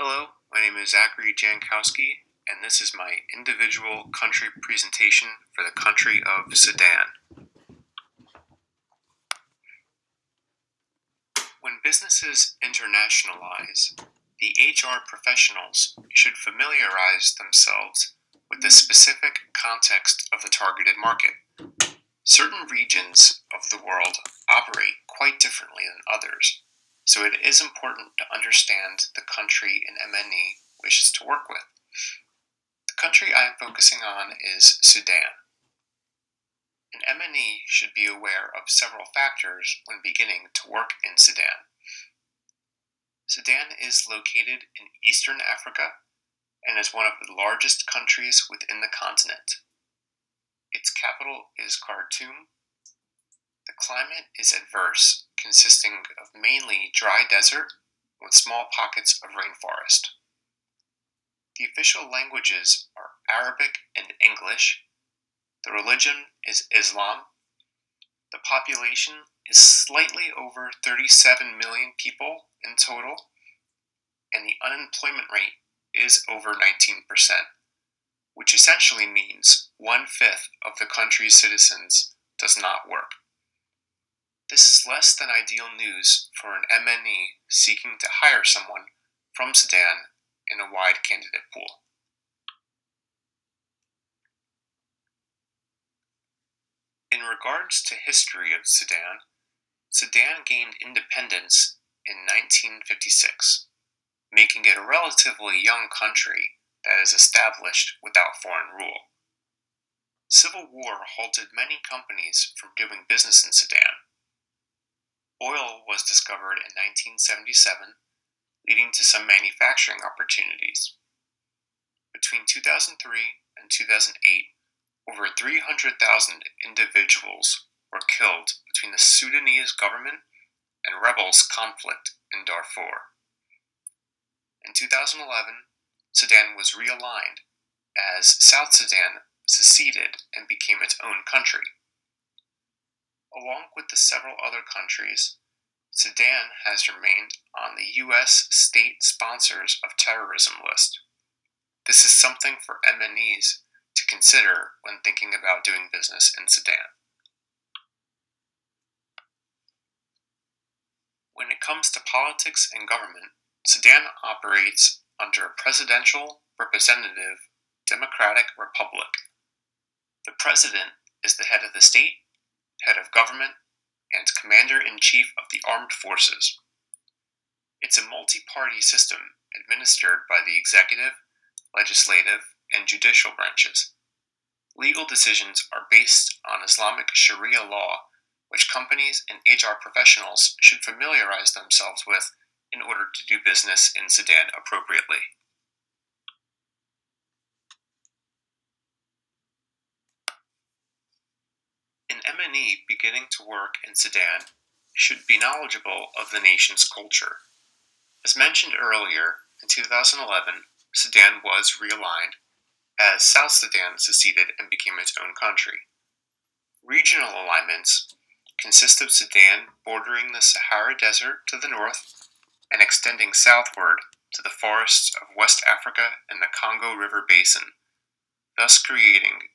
Hello, my name is Zachary Jankowski, and this is my individual country presentation for the country of Sudan. When businesses internationalize, the HR professionals should familiarize themselves with the specific context of the targeted market. Certain regions of the world operate quite differently than others, so it is important to understand the country an MNE wishes to work with. The country I am focusing on is Sudan. An MNE should be aware of several factors when beginning to work in Sudan. Sudan is located in eastern Africa and is one of the largest countries within the continent. Its capital is Khartoum. The climate is adverse, consisting of mainly dry desert with small pockets of rainforest. The official languages are Arabic and English. The religion is Islam. The population is slightly over 37 million people in total, and the unemployment rate is over 19%, which essentially means 1/5 of the country's citizens does not work. This is less than ideal news for an MNE seeking to hire someone from Sudan in a wide candidate pool. In regards to history of Sudan, Sudan gained independence in 1956, making it a relatively young country that is established without foreign rule. Civil war halted many companies from doing business in Sudan. Oil was discovered in 1977, leading to some manufacturing opportunities. Between 2003 and 2008, over 300,000 individuals were killed between the Sudanese government and rebels' conflict in Darfur. In 2011, Sudan was realigned as South Sudan seceded and became its own country. Along with the several other countries, Sudan has remained on the U.S. state sponsors of terrorism list. This is something for MNEs to consider when thinking about doing business in Sudan. When it comes to politics and government, Sudan operates under a presidential representative democratic republic. The president is the head of the state, head of government, and commander-in-chief of the armed forces. It's a multi-party system administered by the executive, legislative, and judicial branches. Legal decisions are based on Islamic Sharia law, which companies and HR professionals should familiarize themselves with in order to do business in Sudan appropriately. An MNE beginning to work in Sudan should be knowledgeable of the nation's culture. As mentioned earlier, in 2011, Sudan was realigned as South Sudan seceded and became its own country. Regional alignments consist of Sudan bordering the Sahara Desert to the north and extending southward to the forests of West Africa and the Congo River Basin, thus creating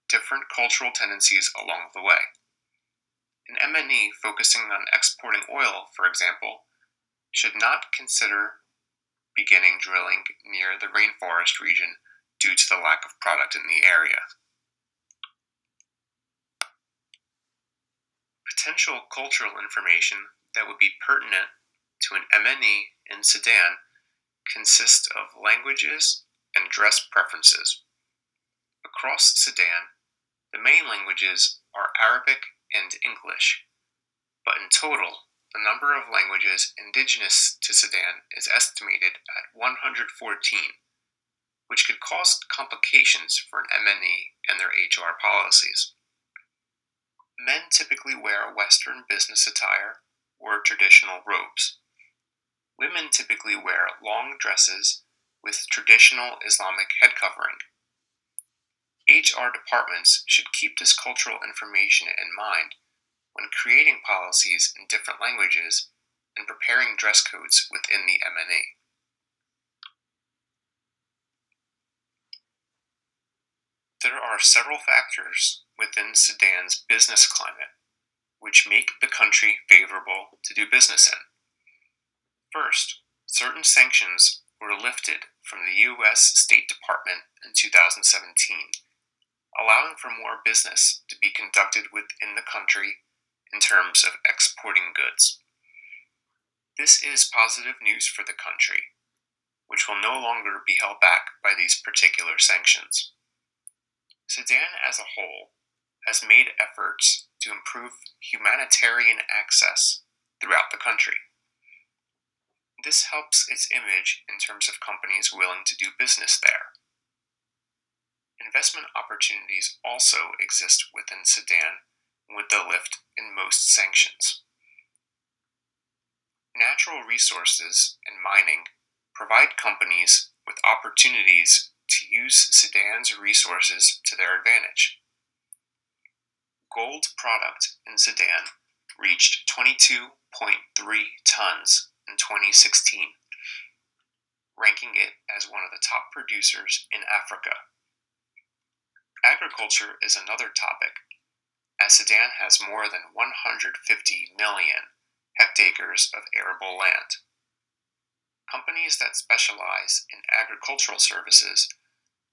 different cultural tendencies along the way. An MNE focusing on exporting oil, for example, should not consider beginning drilling near the rainforest region due to the lack of product in the area. Potential cultural information that would be pertinent to an MNE in Sudan consists of languages and dress preferences. Across Sudan, the main languages are Arabic and English, but in total, the number of languages indigenous to Sudan is estimated at 114, which could cause complications for an MNE and their HR policies. Men typically wear Western business attire or traditional robes. Women typically wear long dresses with traditional Islamic head covering. HR departments should keep this cultural information in mind when creating policies in different languages and preparing dress codes within the MNE. are several factors within Sudan's business climate which make the country favorable to do business in. First, certain sanctions were lifted from the U.S. State Department in 2017, allowing for more business to be conducted within the country in terms of exporting goods. This is positive news for the country, which will no longer be held back by these particular sanctions. Sudan as a whole has made efforts to improve humanitarian access throughout the country. This helps its image in terms of companies willing to do business there. Investment opportunities also exist within Sudan with the lift in most sanctions. Natural resources and mining provide companies with opportunities to use Sudan's resources to their advantage. Gold product in Sudan reached 22.3 tons in 2016, ranking it as one of the top producers in Africa. Agriculture is another topic, as Sudan has more than 150 million hectares of arable land. Companies that specialize in agricultural services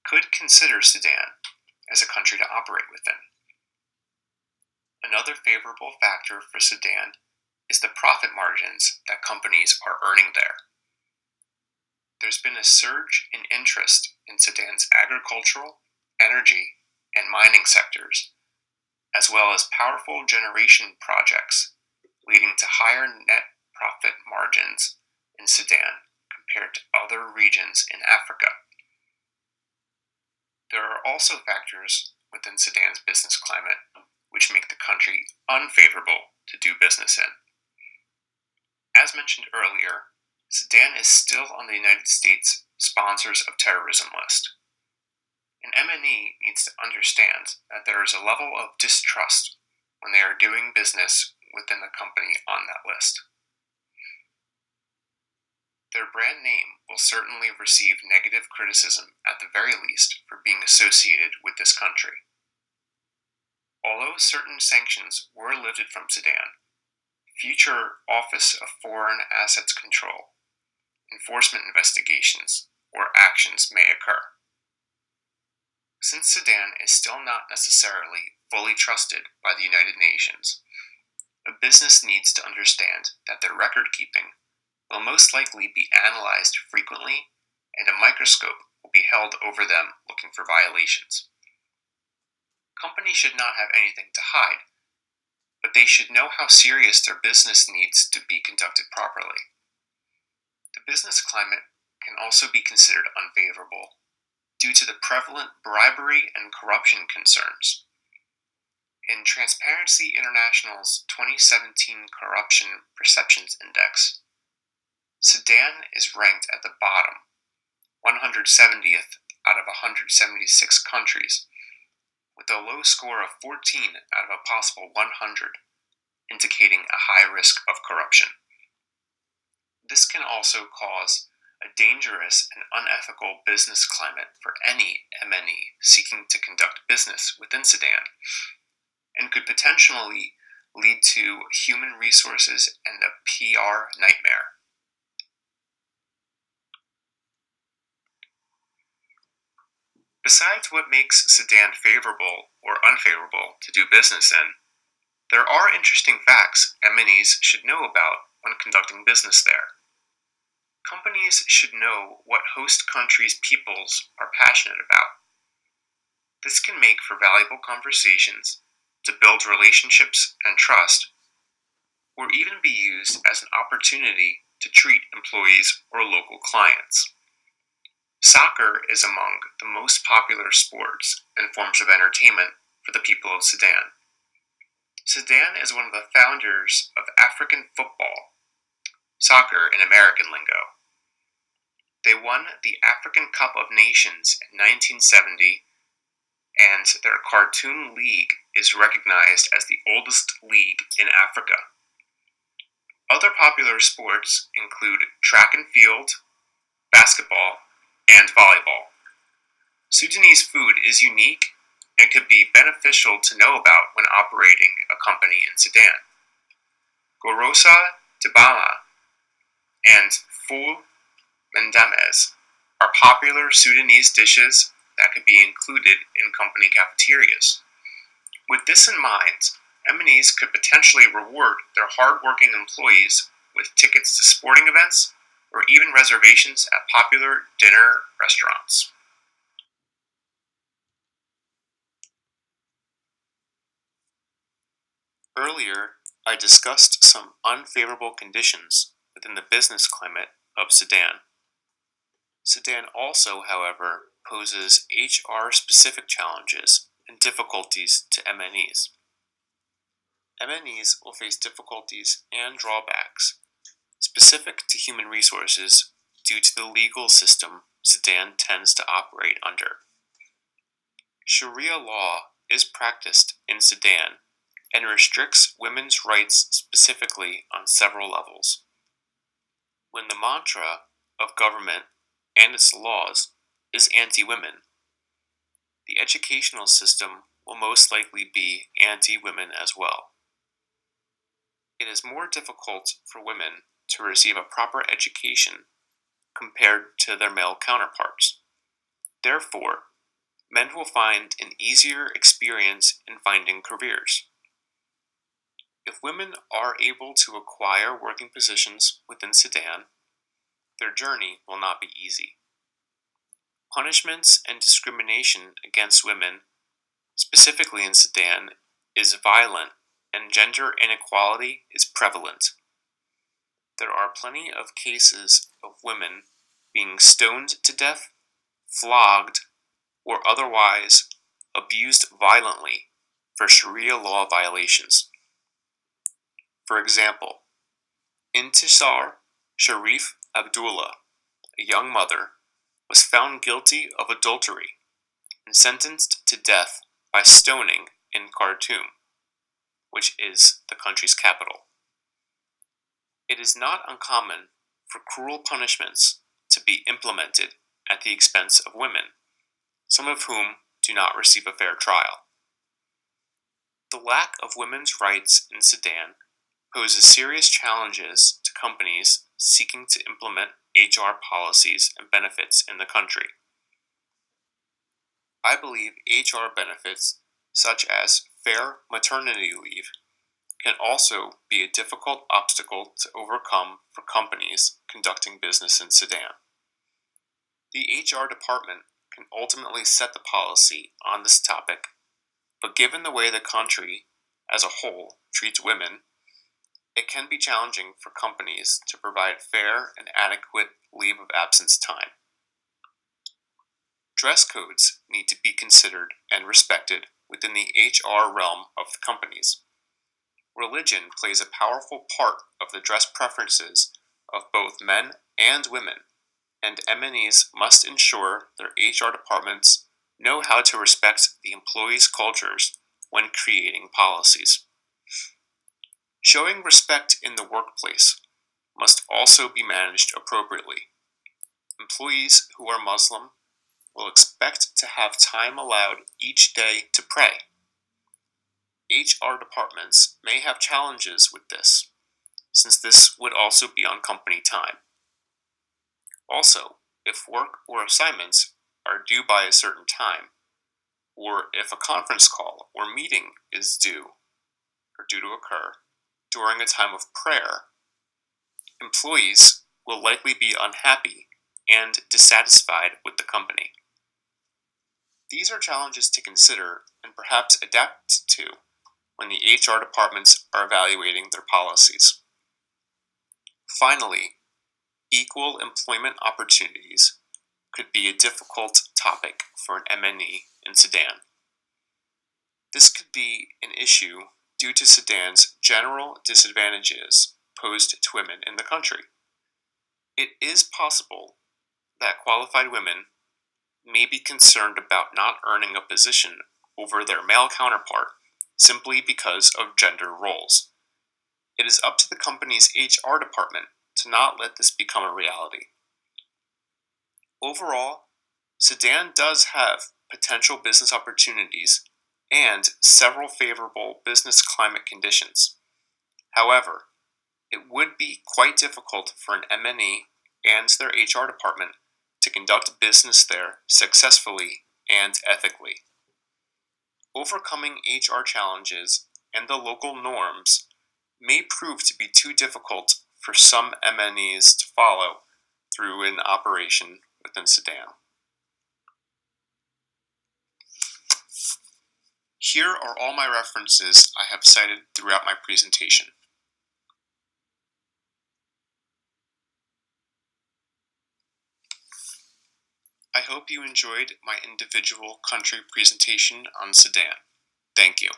could consider Sudan as a country to operate within. Another favorable factor for Sudan is the profit margins that companies are earning there. There's been a surge in interest in Sudan's agricultural, energy, and mining sectors, as well as powerful generation projects, leading to higher net profit margins in Sudan compared to other regions in Africa. There are also factors within Sudan's business climate which make the country unfavorable to do business in. As mentioned earlier, Sudan is still on the United States Sponsors of Terrorism list. An MNE needs to understand that there is a level of distrust when they are doing business within the company on that list. Their brand name will certainly receive negative criticism at the very least for being associated with this country. Although certain sanctions were lifted from Sudan, future Office of Foreign Assets Control, enforcement investigations, or actions may occur. Since Sudan is still not necessarily fully trusted by the United Nations, a business needs to understand that their record keeping will most likely be analyzed frequently, and a microscope will be held over them looking for violations. Companies should not have anything to hide, but they should know how serious their business needs to be conducted properly. The business climate can also be considered unfavorable due to the prevalent bribery and corruption concerns. In Transparency International's 2017 Corruption Perceptions Index, Sudan is ranked at the bottom, 170th out of 176 countries, with a low score of 14 out of a possible 100, indicating a high risk of corruption. This can also cause a dangerous and unethical business climate for any MNE seeking to conduct business within Sudan, and could potentially lead to human resources and a PR nightmare. Besides what makes Sudan favorable or unfavorable to do business in, there are interesting facts MNEs should know about when conducting business there. Companies should know what host countries' peoples are passionate about. This can make for valuable conversations, to build relationships and trust, or even be used as an opportunity to treat employees or local clients. Soccer is among the most popular sports and forms of entertainment for the people of Sudan. Sudan is one of the founders of African football, soccer in American lingo. They won the African Cup of Nations in 1970, and their Khartoum League is recognized as the oldest league in Africa. Other popular sports include track and field, basketball, and volleyball. Sudanese food is unique and could be beneficial to know about when operating a company in Sudan. Gorosa Dibama and Ful Mendames are popular Sudanese dishes that could be included in company cafeterias. With this in mind, MNEs could potentially reward their hard-working employees with tickets to sporting events or even reservations at popular dinner restaurants. Earlier, I discussed some unfavorable conditions within the business climate of Sudan. Sudan also, however, poses HR-specific challenges and difficulties to MNEs. MNEs will face difficulties and drawbacks specific to human resources due to the legal system Sudan tends to operate under. Sharia law is practiced in Sudan and restricts women's rights specifically on several levels. When the mantra of government and its laws is anti-women, the educational system will most likely be anti-women as well. It is more difficult for women to receive a proper education compared to their male counterparts. Therefore, men will find an easier experience in finding careers. If women are able to acquire working positions within Sudan, their journey will not be easy. Punishments and discrimination against women, specifically in Sudan, is violent and gender inequality is prevalent. There are plenty of cases of women being stoned to death, flogged, or otherwise abused violently for Sharia law violations. For example, Intisar Sharif Abdullah, a young mother, was found guilty of adultery and sentenced to death by stoning in Khartoum, which is the country's capital. It is not uncommon for cruel punishments to be implemented at the expense of women, some of whom do not receive a fair trial. The lack of women's rights in Sudan poses serious challenges to companies seeking to implement HR policies and benefits in the country. I believe HR benefits, such as fair maternity leave, can also be a difficult obstacle to overcome for companies conducting business in Sudan. The HR department can ultimately set the policy on this topic, but given the way the country as a whole treats women, it can be challenging for companies to provide fair and adequate leave of absence time. Dress codes need to be considered and respected within the HR realm of the companies. Religion plays a powerful part of the dress preferences of both men and women, and MNEs must ensure their HR departments know how to respect the employees' cultures when creating policies. Showing respect in the workplace must also be managed appropriately. Employees who are Muslim will expect to have time allowed each day to pray. HR departments may have challenges with this, since this would also be on company time. Also, if work or assignments are due by a certain time, or if a conference call or meeting is due to occur during a time of prayer, employees will likely be unhappy and dissatisfied with the company. These are challenges to consider and perhaps adapt to when the HR departments are evaluating their policies. Finally, equal employment opportunities could be a difficult topic for an MNE in Sudan. This could be an issue due to Sudan's general disadvantages posed to women in the country. It is possible that qualified women may be concerned about not earning a position over their male counterpart simply because of gender roles. It is up to the company's HR department to not let this become a reality. Overall, Sudan does have potential business opportunities and several favorable business climate conditions. However, it would be quite difficult for an MNE and their HR department to conduct business there successfully and ethically. Overcoming HR challenges and the local norms may prove to be too difficult for some MNEs to follow through an operation within Sudan. Here are all my references I have cited throughout my presentation. I hope you enjoyed my individual country presentation on Sudan. Thank you.